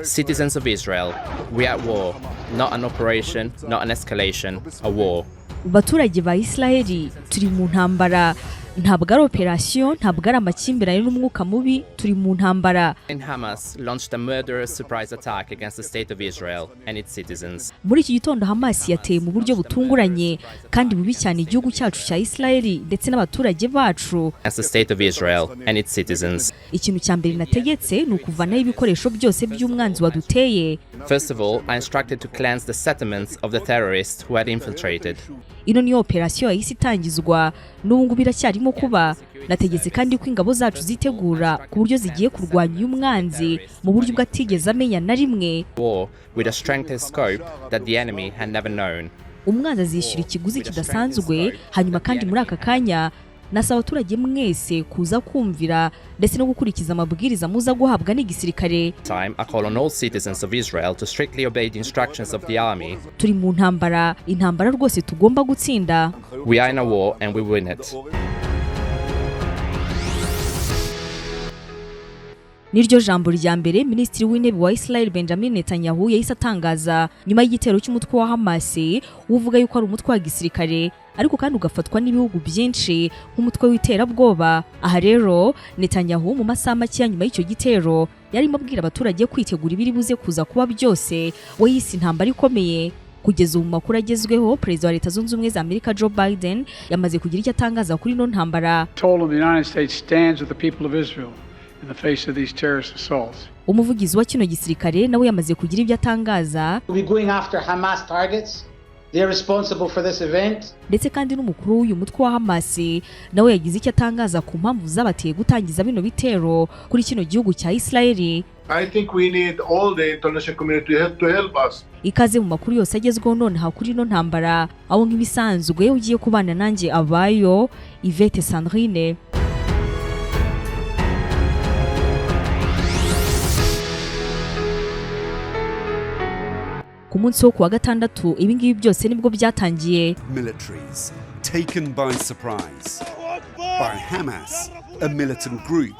Citizens of Israel, we are at war, not an operation, not an escalation, a war. Baturage ba Israeli turi mu ntambara, ntabwo ari operation, ntabwo ari amakimbirane n'umwuka mubi, turi mu ntambara. Hamas launched a murderous surprise attack against the state of Israel and its citizens. Muri iki gitondo Hamas yateye mu buryo butunguranye kandi bubi cyane igihugu cyacu cya Israeli ndetse n'abaturage bacu. As the state of Israel and its citizens. Ikintu cya mbere nategetse ni ukuvanaho ibikoresho byose by'umwanzi waduteye. First of all, I instructed to cleanse the settlements of the terrorists who had infiltrated. Ino ni operation yahise itangizwa n'ubu ngubu iracyarimo kuba. Nategetse kandi ko ingabo zacu zitegura ku buryo zigiye kurwanya uyu mwanzi mu buryo bwatigeze amenya na rimwe. War with a strength and scope that the enemy had never known. Umwanzi azishyura ikiguzi kidasanzwe, hanyuma kandi muri aka kanya nasaba abaturage mwese kuza kumvira ndetse no gukurikiza amabwiriza muza guhabwa n'igisirikare. I call on all citizens of Israel to strictly obey the instructions of the army. Turi mu ntambara, intambara rwose tugomba gutsinda. We are in a war and we win it. Niryo jambo rya mbere Minisitiri w'Intebe wa Israel Benjamin Netanyahu yahise atangaza nyuma y'igitero cy'umutwe wa Hamas uvuga yuko ari umutwe wa gisirikare ariko kandi ugafatwa n'ibihugu byinshi nk'umutwe w'iterabwoba. Aha rero Netanyahu mu masaha make nyuma y'icyo gitero yarimo abwira abaturage kwitegura ibiri buze kuza kuba byose, we yise intambara ikomeye. Kugeza ubu makuru agezweho, Perezida wa Leta Zunze Ubumwe za Amerika Joe Biden yamaze kugira icyo atangaza kuri no ntambara. In the face of these terrorist assaults. Umuvugizi wa kino gisirikare nawe yamaze kugira ibyo atangaza. We going after Hamas targets. They are responsible for this event. Ndetse kandi n'umukuru w'uyu mutwe wa Hamas nawe yagize icyo atangaza ku mpamvu zabateye gutangiza bino bitero kuri kino gihugu cya Israeli. I think we need all the international community to help us. Ikaze mu makuru yose agezweho none kuri no ntambara, aho nk'ibisanzwe ugiye kubana nanjye abayo Yvette Sandrine. Ku munsi wo kuwa gatandatu ibingibi byose nibwo byatangiye. Militaries taken by surprise by Hamas, a militant group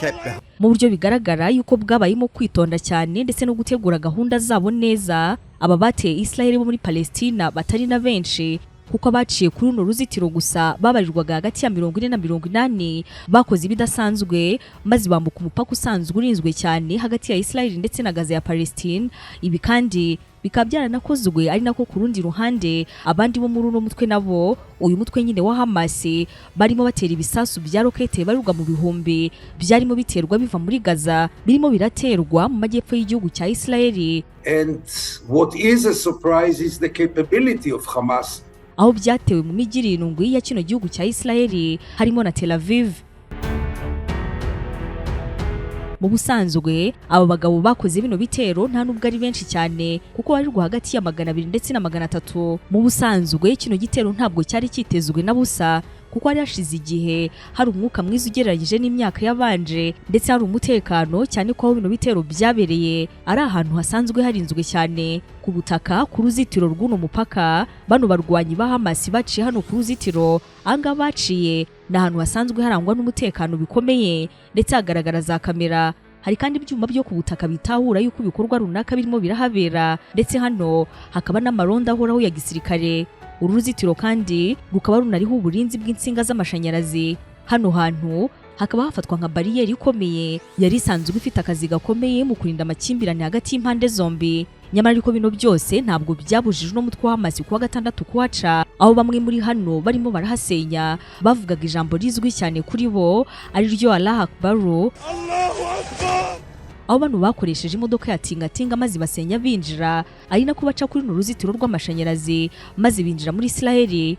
kept the... Mu buryo bigaragara yuko bwabayemo kwitonda cyane ndetse no gutegura gahunda zabo neza. Aba bateye Israel bo muri Palestina batari na benshi kuko abaciye kuri runo ruzitiro gusa babarirwaga hagati ya 40 na 80 bakoze ibidasanzwe maze bambuka umupaka usanzwe urinzwe cyane hagati ya Israel ndetse na Gaza ya Palestine. Ibi kandi bikabyara nakozwe ari nako ku rundi ruhande abandi bo muri uno mutwe nabo uyu mutwe nyine wa Hamas barimo batera ibisasu bya rokete baruga mu bihumbi byarimo biterwa biva muri Gaza birimo biraterwa mu majyepfo y'igihugu cya Israel. And what is a surprise is the capability of Hamas. Aho byatewe mu mijyi irindwi ya kino gihugu cya Israel harimo na Tel Aviv. Mu busanzwe aba bagabo bakoze bino bitero nta nubwo ari benshi cyane kuko barirwa hagati ya 200 ndetse na 300. Mu busanzwe kino gitero ntabwo cyari kitezwe na busa kuko ari hashize igihe hari umwuka mwiza ugereranyije n'imyaka yabanje ndetse hari umutekano cyane ko bino bitero byabereye ari ahantu hasanzwe harinzwe cyane ku butaka ku ruzitiro rw'uno mupaka. Bano barwanyi ba Hamas baciye hano ku ruzitiro anga baciye n'ahantu hasanzwe harangwa n'umutekano bikomeye ndetse hagaragara za kamera. Hari kandi ibyuma byo ku butaka bitahura yuko ibikorwa runaka birimo birahabera ndetse hano hakaba n'amaronda ahoraho ya gisirikare. Uru ruzitiro kandi rukaba runariho uburinzi bw'insinga z'amashanyarazi. Hano hantu hakaba hafatwa nka bariyeri ikomeye yari isanzwe ifite akazi gakomeye mu kurinda amakimbirane hagati y'impande zombi. Nyamara ariko bino byose ntabwo byabujije no mutwe wa Hamas kuwa gatandatu kuhaca, aho bamwe muri hano barimo barahasenya bavugaga ijambo rizwi cyane kuri bo ari ryo Allahu Akbar. Aho bano bakoresheje imodoka ya tingatinga maze basenya binjira ari nako baca kuri no ruzitiro rw'amashanyarazi maze binjira muri Israel.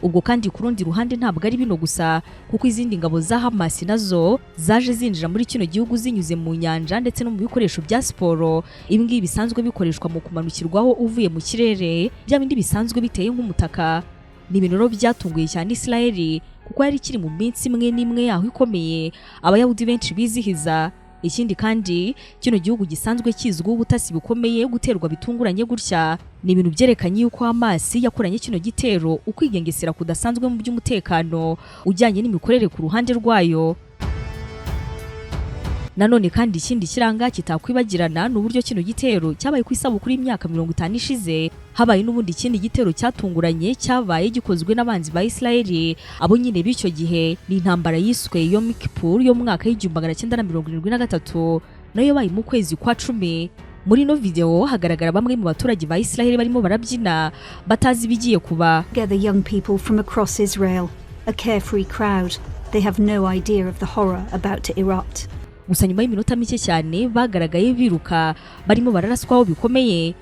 Ubwo kandi ku rundi ruhande ntabwo ari bino gusa kuko izindi ngabo za Hamas nazo zaje zinjira muri kino gihugu zinyuze mu nyanja ndetse no mu bikoresho bya siporo. Ibi ngibi bisanzwe bikoreshwa mu kumanukirwaho uvuye mu kirere, bya bindi bisanzwe biteye nk'umutaka. Ni ibintu rero byatunguye cyane Israel kuko yari kiri mu minsi imwe n'imwe yaho ikomeye abayahudi benshi bizihiza. Ikindi kandi kino gihugu gisanzwe kizwiho ubutasi bukomeye guterwa bitunguranye gutya. Ni ibintu byerekanye yuko Hamas yakoranye kino gitero ukwigengesera kudasanzwe mu by'umutekano ujyanye n'imikorere ku ruhande rwayo. Nanone kandi ikindi kiranga kitakwibagirana n'uburyo kino gitero cyabaye ku isabukuru y'imyaka 50 ishize habaye n'ubundi ikindi gitero cyatunguranye cyabaye gikozwe n'abanzi ba Israeli abo nyine b'icyo gihe ni intambara yiswe Yom Kippur yo mu mwaka w'1973 nayo yabaye mu kwezi kwa 10. Muri no video hagaragara bamwe mu baturage ba Israeli barimo barabyina batazi bigiye kuba. Gather young people from across Israel, a carefree crowd. They have no idea of the horror about to erupt. Gusa nyuma y'iminota mike cyane bagaragaye biruka barimo bararaswaho bikomeye.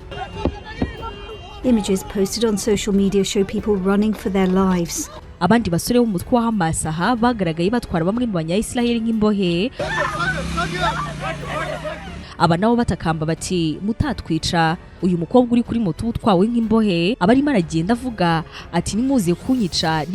Images posted on social media show people running for their lives. Abandi basore bo mutwe wa Hamas aha bagaragaye batwara bamwe mu banya-Israeli nk'imbohe. Aba nabo batakamba bati mutatwica. Uyu mukobwa uri kuri moto utwawe nk'imbohe abarimo aragenda avuga ati nimuze kunyica.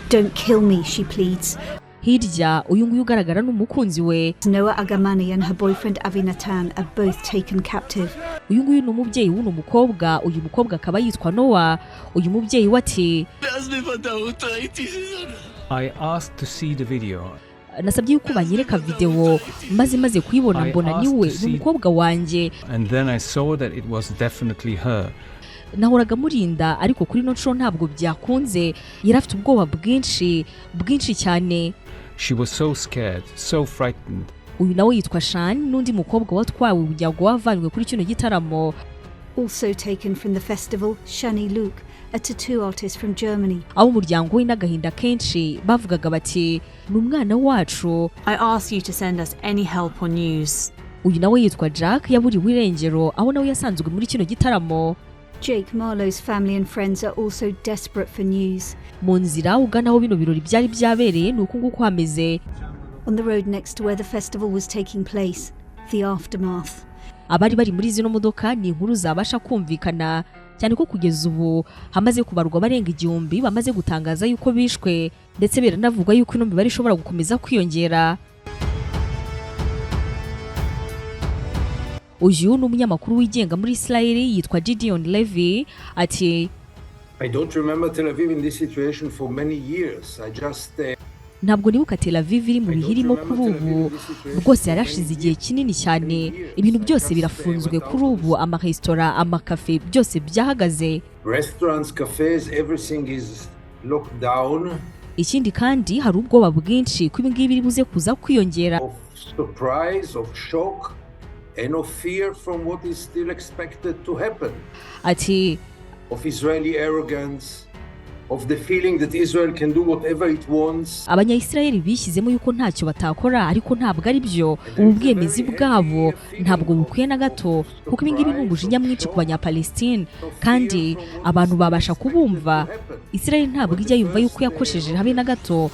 Don't kill me, she pleads. Hirya uyu nguyu ugaragara n'umukunzi we. Noah Agamani and her boyfriend Avinatan are both taken captive. Uyu nguyu n'umubyeyi w'uno mukobwa, uyu mukobwa akaba yitwa Noah. Uyu mubyeyi wati I asked to see the video. Nasabye yuko banyereka video maze kuyibona mbona niwe n'umukobwa wanjye. And then I saw that it was definitely her. Nahoraga murinda ariko kuri no nshuro ntabwo byakunze. Yari afite ubwoba bwinshi cyane. She was so scared, so frightened. Uyu nawe yitwa Shan n'undi mukobwa watwawe ubujyago wavanywe kuri kino gitaramo. Also taken from the festival, Shani Luke, a tattoo artist from Germany. Abo muryango we n'agahinda kenshi bavugaga bati n'umwana wacu. I ask you to send us any help or news. Uyu nawe yitwa Jack yaburiwe irengero aho nawe yasanzwe muri kino gitaramo. Jake Marlowe's family and friends are also desperate for news. Mu nzira ugana aho bino birori byari byabereye nuko nguko hameze. On the road next to where the festival was taking place, the aftermath. Abari bari muri zino modoka ni inkuru zabasha kumvikana cyane ko kugeza ubu hamaze kubarwa barenga 1000 bamaze gutangaza yuko bishwe ndetse biranavugwa yuko ino mibare ishobora gukomeza kwiyongera. Uyu ni umunyamakuru wigenga muri Israel yitwa Gideon Levy ati I don't remember Tel Aviv in this situation for many years. I just ntabwo nibuka Tel Aviv iri mu bihirimo kuri ubu rwose yarashize igihe kinini cyane ibintu byose birafunzwe kuri ubu amaresitora amakafe byose byahagaze. Restaurants, cafes, everything is locked down. Ikindi kandi hari ubwoba bwinshi ko ibingibi biri buze kuza kwiyongera. Of surprise, of shock and of fear from what is still expected to happen. Ati of Israeli arrogance, of the feeling that Israel can do whatever it wants. Abanya-Israeli bishyizemo yuko ntacyo batakora ariko ntabwo ari byo. Ubu bwemezi bwabo ntabwo bukwiye na gato kuko ibingibi ni umujinya mwinshi ku banya-Palestine kandi abantu babasha kubumva. Israel ntabwo ijya yumva yuko yakosheje habe na gato.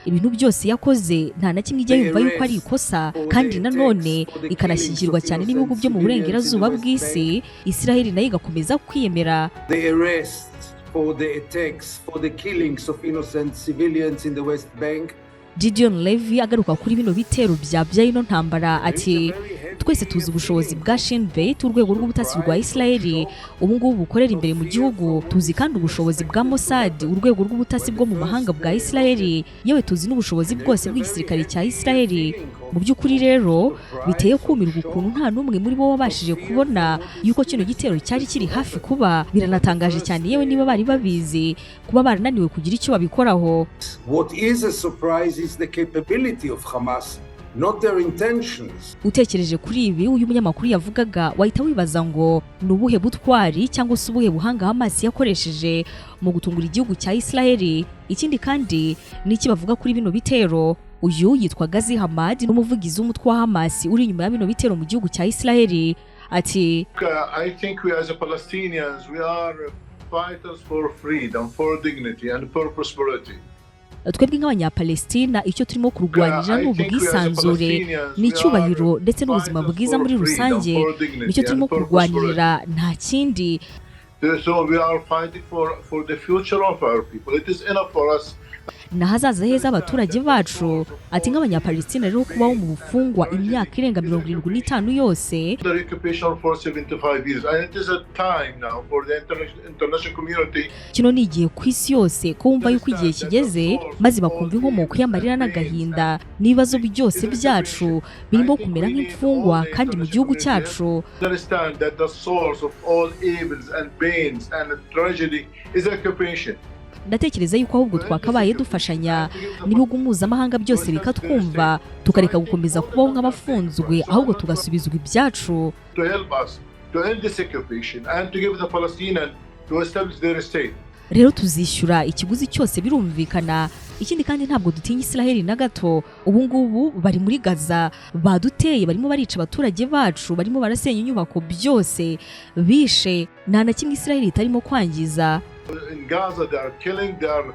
Ibintu byose yakoze nta na kimwe ijya yumva yuko ari ikosa kandi nanone ikanashyigirwa cyane n'ibihugu byo mu burengerazuba bw'isi. Israel nayo igakomeza kwiyemera. The arrest for the attacks, for the killings of innocent civilians in the West Bank. Gideon Levy agaruka kuri bino bitero bya ino ntambara ati twese tuzi ubushobozi bwa Shin Bet urwego rw'ubutasi rwa Israel ubu ngubu bukorera imbere mu gihugu. Tuzi kandi ubushobozi bwa Mossad urwego rw'ubutasi bwo mu mahanga bwa Israel yewe tuzi n'ubushobozi bwose bw'igisirikare cya Israel. Mu by'ukuri rero biteye kumirwa ukuntu nta n'umwe muri bo wabashije kubona yuko kino gitero cyari kiri hafi kuba. Biranatangaje cyane yewe niba bari babizi kuba barananiwe kugira icyo babikoraho. What is a surprise is the capability of Hamas, not their intentions. Utekereje kuri ibi uyu munyamakuru yavugaga wahita wibaza ngo nubuhe butwari cyangwa se ubuhe buhanga Hamas yakoresheje mu gutungura igihugu cya Israel. Ikindi kandi niki bavuga kuri bino bitero. Uyu yitwa Gazi Hamad n'umuvugizi w'umutwe wa Hamas uri inyuma ya bino bitero mu gihugu cya Israel ati I think we as a Palestinians we are fighters for freedom, for dignity and for prosperity. Twebwe nk'abanya-Palestina icyo turimo kurwanira ni ubwisanzure n'icyubahiro ndetse n'ubuzima bwiza muri rusange nicyo turimo kurwanira nta kindi. So we are fighting for the future of our people. It is enough for us n'ahazaza heza abaturage bacu. Ati nk'abanyapalestina rero kubaho mu bufungwa imyaka irenga 75 yose, The occupation for 75 years, and it is a time now for the international community. Kino ni igihe ku isi yose ko wumva yuko igihe kigeze maze bakumva inkomoko y'amarira n'agahinda n'ibibazo byose byacu birimo kumera nk'imfungwa kandi mu gihugu cyacu. Understand that the source of all evils and pains and tragedy is occupation. Ndatekereza yuko ahubwo twakabaye dufashanya n'ibihugu mpuzamahanga byose bikatwumva tukareka gukomeza kubaho nk'abafunzwe ahubwo tugasubizwa ibyacu. To help us to end this occupation and to give the Palestinian to establish their state. Rero tuzishyura ikiguzi cyose birumvikana. Ikindi kandi ntabwo dutinya Israel na gato. Ubu ngubu bari muri Gaza baduteye, barimo barica abaturage bacu, barimo barasenya inyubako byose bishe, nta na kimwe Israel itarimo kwangiza. In Gaza they are killing, they are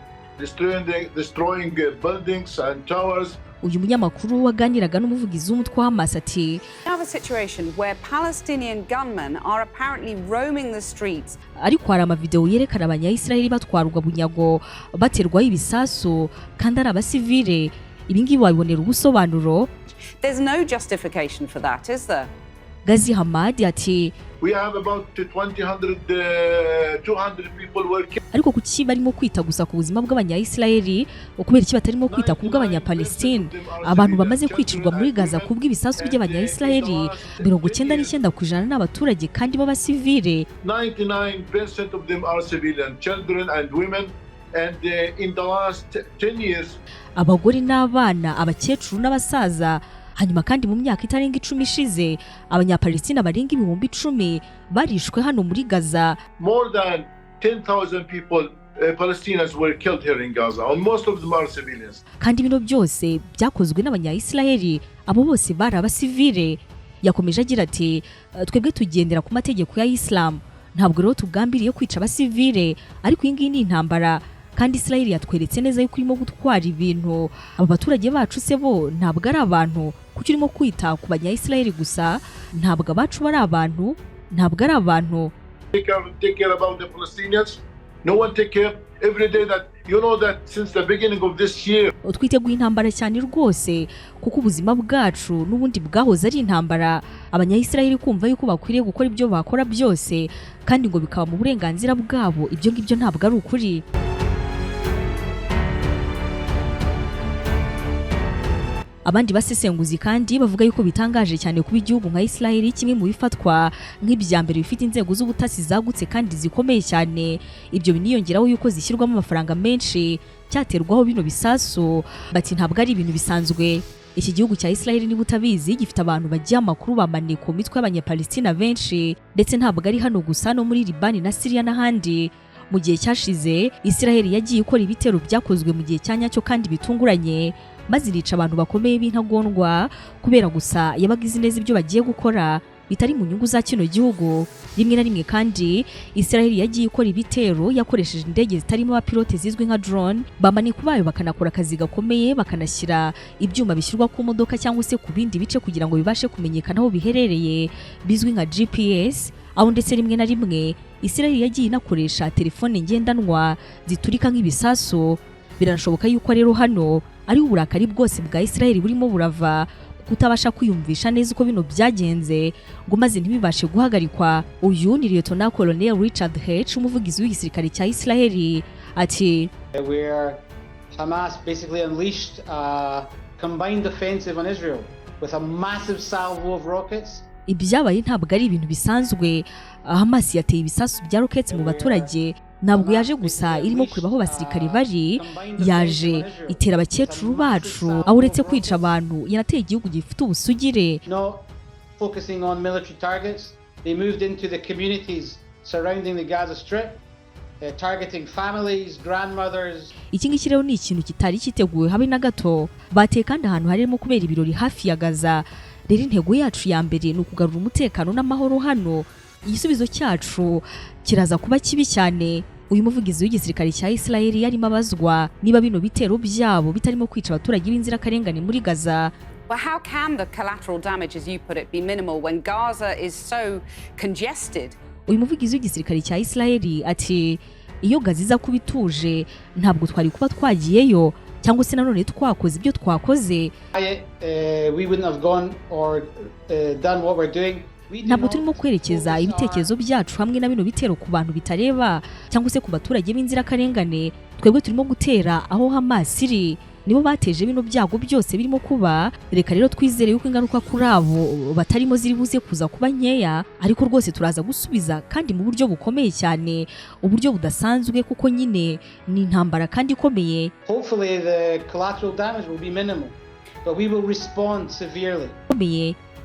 destroying buildings and towers. Uyu munyamakuru waganiraga n'umuvugizi w'umutwe wa Hamas ati, "Have a situation where Palestinian gunmen are apparently roaming the streets." Ariko hari amavideo yerekana abanya-Israel batwarwa bunyago baterwaho ibisasu kandi ari abasivile. Ibi ngibi wabibonera ubusobanuro. There's no justification for that, is there? Gazi Hamad ati, We have about 200 people were killed. Ariko kuki barimo kwita gusa ku buzima bw'abanya-Israel ukubera iki batarimo kwita ku bw'abanya-Palestine? Abantu bamaze kwicirwa muri Gaza ku bw'ibisasu by'abanya-Israel 99% n'abaturage kandi b'abasivile. 99% of them are civilian, children and women, and in the last 10 years abagore n'abana, abakecuru n'abasaza. Hanyuma kandi mu myaka itarenga 10 ishize abanya-Palestina barenga 10,000 barishwe hano muri Gaza. More than 10,000 people, Palestinians were killed here in Gaza, and most of them are civilians. Kandi bino byose byakozwe n'abanya-Israel, abo bose bari abasivile. Yakomeje agira ati, twebwe tugendera ku mategeko ya Islam, ntabwo rero tugambiriye kwica abasivile, ariko iyi ngiyi ni intambara. Kandi Israel yatweretse neza yuko irimo gutwara ibintu. Aba baturage bacu se bo ntabwo ari abantu. Kuki urimo kwita ku banya-Israel gusa? Ntabwo abacu bari abantu, ntabwo ari abantu. Take care about the Palestinians. No one take care every day. That you know that since the beginning of this year. Twiteguye intambara cyane rwose kuko ubuzima bwacu n'ubundi bwahoze ari intambara. Abanya-Israel kumva yuko bakwiriye gukora ibyo bakora byose kandi ngo bikaba mu burenganzira bwabo, ibyo ngibyo ntabwo ari ukuri. Abandi basesenguzi kandi bavuga yuko bitangaje cyane kuba igihugu nka Israel kimwe mu bifatwa nk'ibyambere bifite inzego z'ubutasi zagutse kandi zikomeye cyane. Ibyo biniyongeraho yuko zishyirwamo amafaranga menshi cyaterwaho bino bisasu. Bati ntabwo ari ibintu bisanzwe. Iki gihugu cya Israel niba utabizi gifite abantu bagiye amakuru bamaniko ku mitwe y'abanya-Palestina benshi, ndetse ntabwo ari hano gusa no muri Liban na Syria n'ahandi. Mu gihe cyashize Israel yagiye ikora ibitero byakozwe mu gihe cyanyacyo kandi bitunguranye, maze irica abantu bakomeye b'intagondwa kubera gusa yabaga izi neza ibyo bagiye gukora bitari mu nyungu za kino gihugu. Rimwe na rimwe kandi Israel yagiye ikora ibitero yakoresheje indege zitarimo abapilote zizwi nka drone, bamanika bayo bakanakora akazi gakomeye, bakanashyira ibyuma bishyirwa ku modoka cyangwa se ku bindi bice kugira ngo bibashe kumenyekana aho biherereye bizwi nka GPS. Aho ndetse rimwe na rimwe Israel yagiye inakoresha telefone ngendanwa ziturika nk'ibisasu. Biranashoboka yuko rero hano ari uburakari bwose bwa Israel burimo burava kutabasha kwiyumvisha neza uko bino byagenze ngo maze ntibibashe guhagarikwa. Uyu ni Lieutenant Colonel Richard H, umuvugizi w'igisirikare cya Israel, ati, where Hamas basically unleashed a combined offensive on Israel with a massive salvo of rockets. Ibyabaye ntabwo ari ibintu bisanzwe. Hamas yateye ibisasu bya rockets mu baturage. Ntabwo yaje gusa irimo kureba aho basirikare bari, yaje itera abakecuru bacu. Aho uretse kwica abantu yanateye igihugu gifite ubusugire. No focusing on military targets, they moved into the communities surrounding the Gaza Strip, targeting families, grandmothers. Iki ngiki rero ni ikintu kitari kiteguwe habe na gato. Bateye kandi ahantu harimo kubera ibirori hafi ya Gaza. Rero intego yacu ya mbere ni ukugarura umutekano n'amahoro hano. Igisubizo cyacu kiraza kuba kibi cyane. Uyu muvugizi w'igisirikare cya Israel yarimo abazwa niba bino bitero byabo bitarimo kwica abaturage b'inzirakarengane muri Gaza. Well, how can the collateral damage, as you put it, be minimal when Gaza is so congested? Uyu muvugizi w'igisirikare cya Israel ati iyo Gaza iza kuba ituje ntabwo twari kuba twagiyeyo cyangwa se nanone twakoze ibyo twakoze. We wouldn't have gone or done what we're doing. Ntabwo turimo kwerekeza ibitekerezo byacu hamwe na bino bitero ku bantu bitareba cyangwa se ku baturage b'inzirakarengane. Twebwe turimo gutera aho Hamas iri, nibo bateje bino byago byose birimo kuba. Reka rero twizere yuko ingaruka kuri abo batarimo ziri buze kuza kuba nkeya, ariko rwose turaza gusubiza kandi mu buryo bukomeye cyane, uburyo budasanzwe, kuko nyine ni intambara kandi ikomeye. Hopefully the collateral damage will be minimal, but we will respond severely.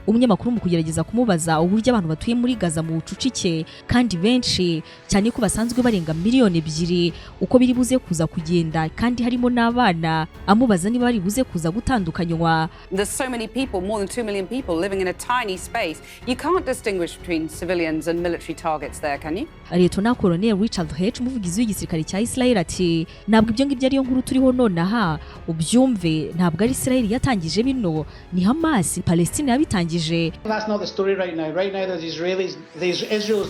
Umunyamakuru mu kugerageza kumubaza uburyo abantu batuye muri Gaza mu bucucike kandi benshi cyane ko basanzwe barenga miliyoni 2 uko biri buze kuza kugenda, kandi harimo n'abana, amubaza niba bari buze kuza gutandukanywa. There's so many people, more than 2 million people living in a tiny space. You can't distinguish between civilians and military targets there, can you? Lieutenant Colonel Richard H, umuvugizi w'igisirikare cya Israel, ati ntabwo ibyo ngibyo ariyo nkuru turiho nonaha, ubyumve ntabwo ari Israel yatangije bino, ni Hamas, Palestine yabitangije. That's not the story right now. Right now Israel is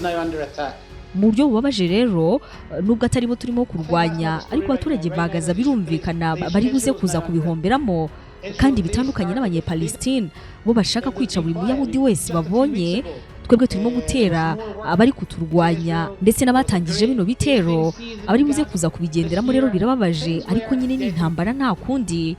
now under attack. Mu buryo bubabaje rero, nubwo atari bo turimo kurwanya, ariko abaturage ba Gaza birumvikana bari buze kuza kubihomberamo, kandi bitandukanye n'abanyepalestine bo bashaka kwica buri muyahudi wese babonye. Twebwe turimo gutera abari kuturwanya ndetse n'abatangije bino bitero, abari buze kuza kubigenderamo. Rero birababaje, ariko nyine ni intambara nta kundi.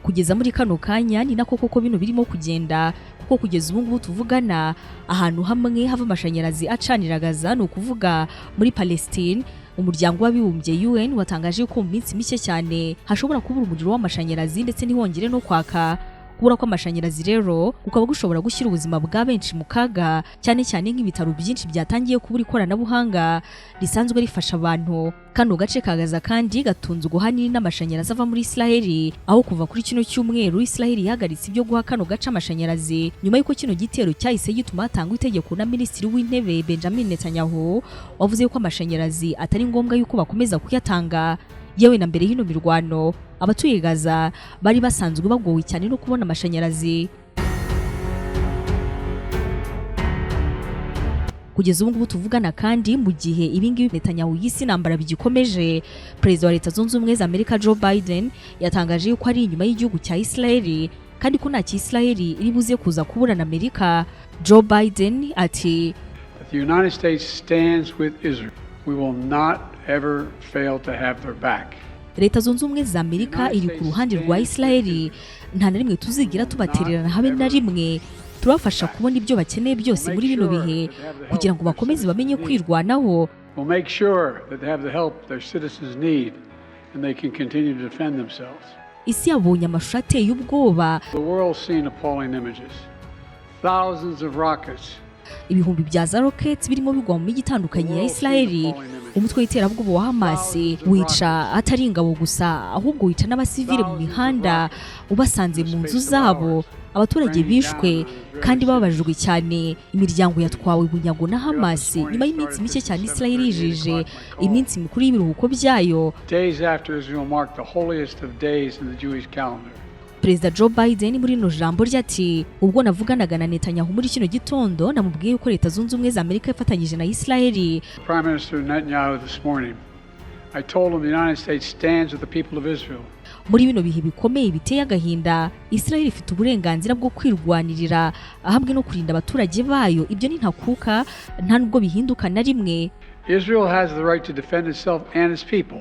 Kugeza muri kano kanya ni nako koko bino birimo kugenda, kuko kugeza ubu ngubu tuvugana ahantu hamwe hava amashanyarazi acanira Gaza, ni ukuvuga muri Palestine. Umuryango w'abibumbye UN watangaje ko mu minsi mike cyane hashobora kubura umuriro w'amashanyarazi ndetse n'ihongere no kwaka. Kubura kw'amashanyarazi rero kukaba gushobora gushyira ubuzima bwa benshi mu kaga, cyane cyane nk'ibitaro byinshi byatangiye kubura ikoranabuhanga risanzwe rifasha abantu. Kano gace ka Gaza kandi gatunzwe ahanini n'amashanyarazi ava muri Israel, aho kuva kuri kino cyumweru Israel yahagaritse ibyo guha kano gace amashanyarazi nyuma y'uko kino gitero cyahise gituma hatangwa itegeko na Minisitiri w'Intebe Benjamin Netanyahu, wavuze ko amashanyarazi atari ngombwa yuko bakomeza kuyatanga. Yewe na mbere y'ino mirwano, abatuye Gaza bari basanzwe bagowe cyane no kubona amashanyarazi. Kugeza ubu ngubu tuvugana kandi mu gihe ibingibi Netanyahu yisi intambara bigikomeje, Perezida wa Leta Zunze Ubumwe za Amerika Joe Biden yatangaje yuko ari inyuma y'igihugu cya Israel, kandi ko nta Israel iri buze kuza kuburana Amerika. Joe Biden ati, The United States stands with Israel. We will not ever fail to have their back. Leta Zunze Ubumwe za Amerika iri ku ruhande rwa Israel, nta na rimwe tuzigira tubatererana habe na rimwe. Turafasha kubona ibyo bakeneye byose muri bino bihe kugira ngo bakomeze bamenye kwirwanaho. We'll make sure that they have the help their citizens need and they can continue to defend themselves. Isi yabonye amashusho ateye ubwoba. The world seen appalling images. Thousands of rockets. Ibihumbi bya za rockets birimo bigwa mu mijyi itandukanye ya Israel. Umutwe w'iterabwoba wa Hamas wica atari ingabo gusa, ahubwo wica n'abasivile mu mihanda ubasanze mu nzu zabo. Abaturage bishwe kandi babajwe cyane. Imiryango yatwawe bunyago na Hamas nyuma y'iminsi mike cyane Israel yijije iminsi mikuru y'ibiruhuko byayo. Days after Israel marked the holiest of days in the Jewish calendar. Perezida Joe Biden muri no jambo ryati, ubwo navuganaga na Netanyahu muri kino gitondo, namubwiye ko Leta Zunze Ubumwe za Amerika yafatanyije na Israel. Prime Minister Netanyahu this morning, I told him the United States stands with the people of Israel. Muri bino bihe bikomeye biteye agahinda, Israel ifite uburenganzira bwo kwirwanirira ahamwe no kurinda abaturage bayo. Ibyo ni ntakuka, nta nubwo bihinduka na rimwe. Israel has the right to defend itself and its people.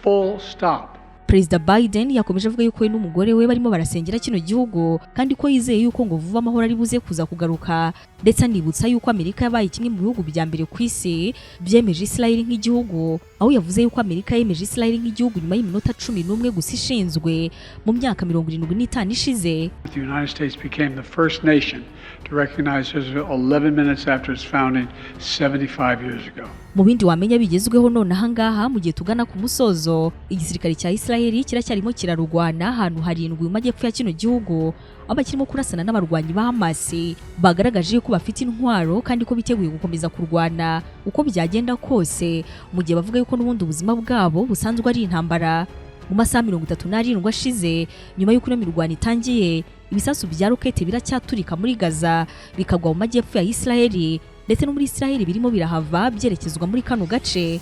Full stop. Perezida Biden yakomeje avuga yuko we n'umugore we barimo barasengera kino gihugu, kandi ko yizeye yuko ngo vuba amahoro ari buze kuza kugaruka, ndetse anibutsa yuko Amerika yabaye kimwe mu bihugu bya mbere ku isi byemeje Israel nk'igihugu, aho yavuze yuko Amerika yemeje Israel nk'igihugu nyuma y'iminota 11 gusa ishinzwe mu myaka 75 ishize. The United States became the first nation to recognize Israel 11 minutes after its founding 75 years ago. Mu bindi wamenya bigezweho none ahangaha mu gihe tugana ku musozo, igisirikare cya Israel kiracyarimo kirarugwana ahantu harindwi mu majyepfo ya kino gihugu, abakirimo kurasana n'abarwanyi ba Hamas bagaragaje ko bafite intwaro kandi ko biteguye gukomeza kurwana uko byagenda kose, mu gihe bavuga yuko n'ubundi ubuzima bwabo busanzwe ari intambara. Mu masaha 37 ashize nyuma y'uko imirwano itangiye, ibisasu bya rokete biracyaturika muri Gaza bikagwa mu majyepfo ya Israel, ndetse no muri Israel birimo birahava byerekezwa muri kano gace.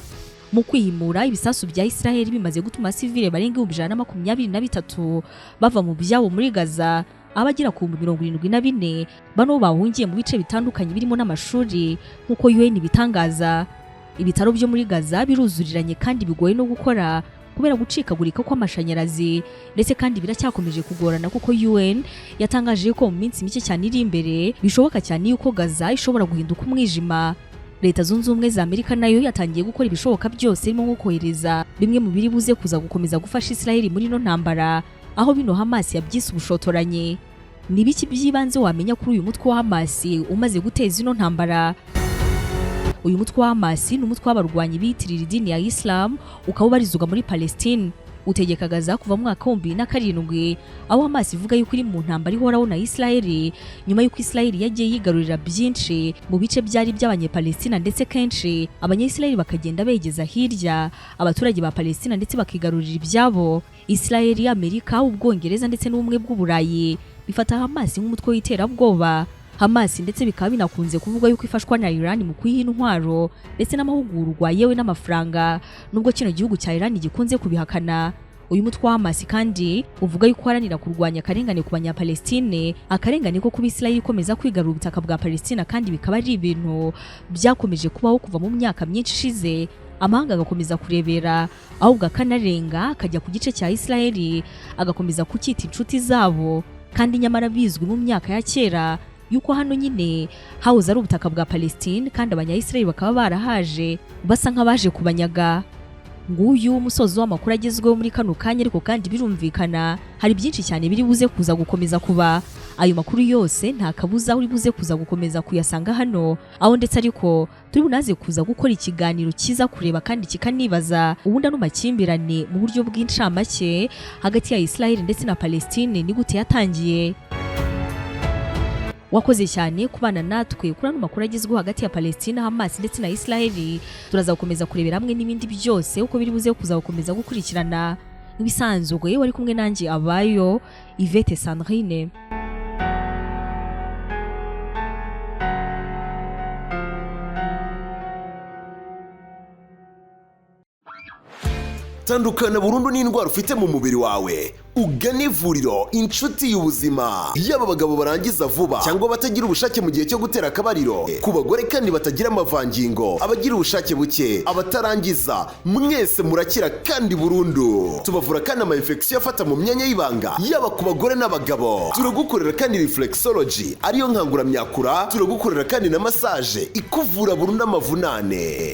Mu kwihimura ibisasu bya Israel bimaze gutuma civile barenga 123 bava mu byabo muri Gaza, abagira ku 74 bano bahungiye mu bice bitandukanye birimo n'amashuri nkuko UN bitangaza. Ibitaro byo muri Gaza biruzuriranye kandi bigoye no gukora kubera gucikagurika kw'amashanyarazi, ndetse kandi biracyakomeje kugorana kuko UN yatangaje ko mu minsi mike cyane iri imbere bishoboka cyane yuko Gaza ishobora guhinduka umwijima. Leta Zunze Ubumwe za Amerika nayo yatangiye gukora ibishoboka byose irimo nko kohereza bimwe mu biri buze kuza gukomeza gufasha Israel muri no ntambara, aho bino Hamas yabyise ubushotoranye. Ni biki byibanze wamenya kuri uyu mutwe wa Hamas umaze guteza ino ntambara? Uyu mutwe wa Hamas ni umutwe w'abarwanyi bitirira idini ya Islam, ukaba ubarizwa muri Palestine. Utegeka Gaza kuva mu mwaka wa 2007, aho Hamas ivuga yuko iri mu ntambara ihoraho na Israel nyuma yuko Israel yagiye yigarurira byinshi mu bice byari by'abanyepalestina, ndetse kenshi abanyayisrael bakagenda begeza hirya abaturage ba Palestina ndetse bakigarurira ibyabo. Israel, Amerika, Ubwongereza ndetse n'ubumwe bw'Uburayi bifata Hamas nk'umutwe w'iterabwoba. Hamas ndetse bikaba binakunze kuvuga yuko ifashwa na Iran mu kwiha intwaro ndetse n'amahugurwa yewe n'amafaranga, nubwo kino gihugu cya Iran gikunze kubihakana. Uyu mutwe wa Hamas kandi uvuga yuko haranira kurwanya akarengane ku banyapalestine, akarengane ko kuba Israel ikomeza kwigarura ubutaka bwa Palestina, kandi bikaba ari ibintu byakomeje kubaho kuva mu myaka myinshi ishize. Amahanga agakomeza kurebera, ahubwo akanarenga akajya ku gice cya Israel agakomeza kucyita inshuti zabo, kandi nyamara bizwi mu myaka ya kera yuko hano nyine hawuze ari ubutaka bwa Palestine, kandi abanyayisrael bakaba barahaje basa nk'abaje kubanyaga. Nguyu umusozo w'amakuru agezweho muri kano kanya, ariko kandi birumvikana hari byinshi cyane biri buze kuza gukomeza kuba. Ayo makuru yose nta kabuza uri buze kuza gukomeza kuyasanga hano, aho ndetse ariko turi bunaze kuza gukora ikiganiro kiza kureba kandi kikanibaza ubundi ano makimbirane mu buryo bw'incamake hagati ya Israel ndetse na Palestine ni gute yatangiye. Wakoze cyane kubana natwe kuri ano makuru agezweho hagati ya Palestina, Hamas ndetse na Israel. Turaza gukomeza kurebera hamwe n'ibindi byose uko biri buze kuza gukomeza gukurikirana. Ibisanzwe wari kumwe nanjye abayo Yvette Sandrine. Tandukana burundu n'indwara ufite mu mubiri wawe, ugana ivuriro inshuti y'ubuzima. Yaba abagabo barangiza vuba cyangwa batagira ubushake mu gihe cyo gutera akabariro, ku bagore kandi batagira amavangingo, abagira ubushake buke, abatarangiza, mwese murakira kandi burundu. Tubavura kandi ama infection afata mu myanya y'ibanga, yaba ku bagore n'abagabo. Turagukorera kandi reflexology ariyo nkanguramyakura, turagukorera kandi na massage ikuvura burundu amavunane.